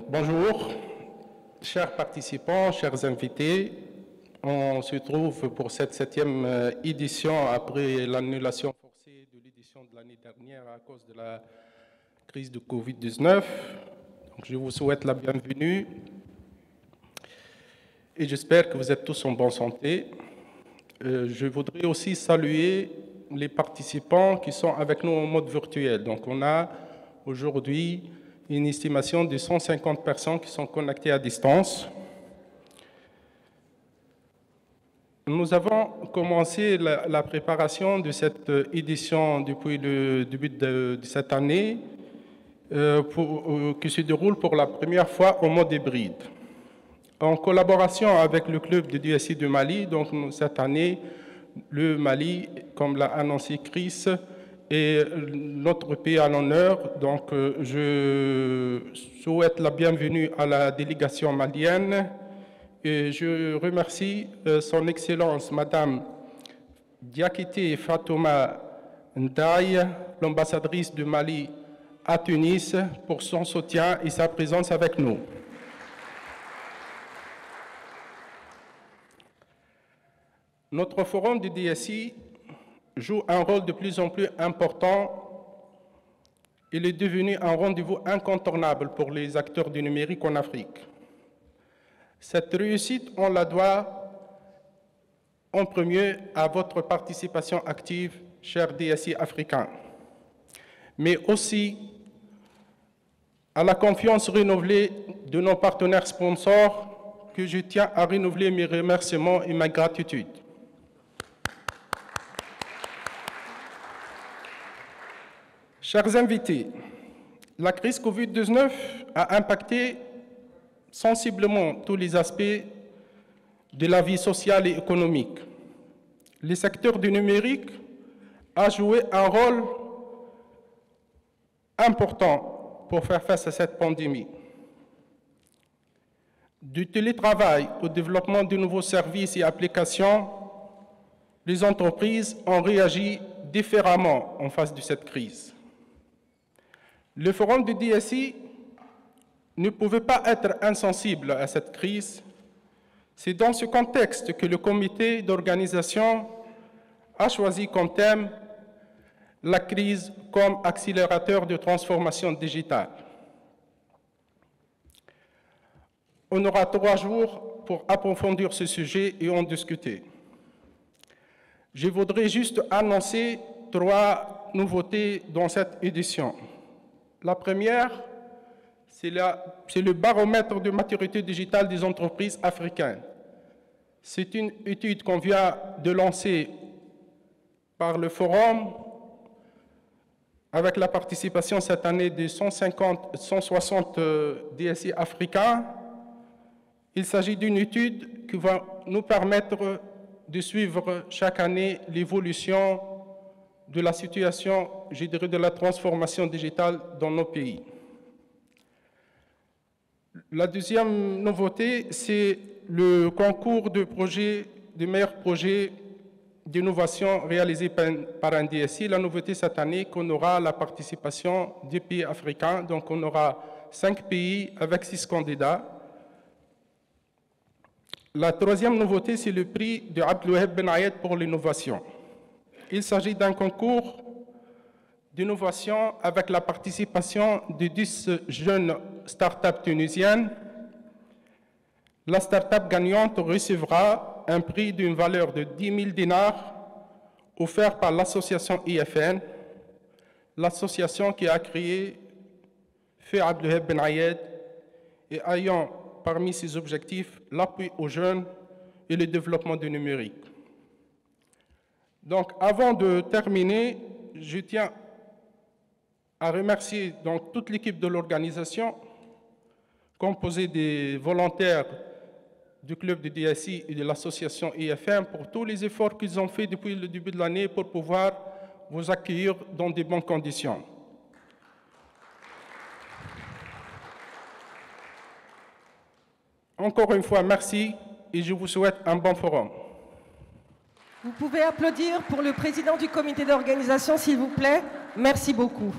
Bonjour, chers participants, chers invités. On se trouve pour cette 7e édition après l'annulation forcée de l'édition de l'année dernière à cause de la crise de Covid-19. Je vous souhaite la bienvenue et j'espère que vous êtes tous en bonne santé. Je voudrais aussi saluer les participants qui sont avec nous en mode virtuel. Donc on a aujourd'hui une estimation de 150 personnes qui sont connectées à distance. Nous avons commencé la préparation de cette édition depuis le début de cette année, qui se déroule pour la première fois en mode hybride. En collaboration avec le club de DSI du Mali, donc cette année, le Mali, comme l'a annoncé Chris, est notre pays à l'honneur. Donc je souhaite la bienvenue à la délégation malienne et je remercie son Excellence Madame Diakité Fatouma Ndaye, l'ambassadrice du Mali à Tunis, pour son soutien et sa présence avec nous. Notre forum du DSI joue un rôle de plus en plus important. Il est devenu un rendez-vous incontournable pour les acteurs du numérique en Afrique. Cette réussite, on la doit en premier à votre participation active, chers DSI africains, mais aussi à la confiance renouvelée de nos partenaires sponsors, que je tiens à renouveler mes remerciements et ma gratitude. Chers invités, la crise Covid-19 a impacté sensiblement tous les aspects de la vie sociale et économique. Le secteur du numérique a joué un rôle important pour faire face à cette pandémie. Du télétravail au développement de nouveaux services et applications, les entreprises ont réagi différemment en face de cette crise. Le forum du DSI ne pouvait pas être insensible à cette crise. C'est dans ce contexte que le comité d'organisation a choisi comme thème la crise comme accélérateur de transformation digitale. On aura 3 jours pour approfondir ce sujet et en discuter. Je voudrais juste annoncer 3 nouveautés dans cette édition. La première, c'est le baromètre de maturité digitale des entreprises africaines. C'est une étude qu'on vient de lancer par le Forum avec la participation cette année de 160 DSI africains. Il s'agit d'une étude qui va nous permettre de suivre chaque année l'évolution de la situation, je dirais, de la transformation digitale dans nos pays. La deuxième nouveauté, c'est le concours de meilleurs projets d'innovation réalisés par un DSI. La nouveauté cette année, qu'on aura la participation des pays africains, donc on aura 5 pays avec 6 candidats. La troisième nouveauté, c'est le prix de Abdelouaheb Ben Ayed pour l'innovation. Il s'agit d'un concours d'innovation avec la participation de 10 jeunes start-up tunisiennes. La start-up gagnante recevra un prix d'une valeur de 10 000 dinars offert par l'association IFN, l'association qui a créé Feu Abdelouaheb Ben Ayed et ayant parmi ses objectifs l'appui aux jeunes et le développement du numérique. Donc, avant de terminer, je tiens à remercier donc toute l'équipe de l'organisation, composée des volontaires du club de DSI et de l'association IFM, pour tous les efforts qu'ils ont faits depuis le début de l'année pour pouvoir vous accueillir dans de bonnes conditions. Encore une fois, merci et je vous souhaite un bon forum. Vous pouvez applaudir pour le président du comité d'organisation, s'il vous plaît. Merci beaucoup.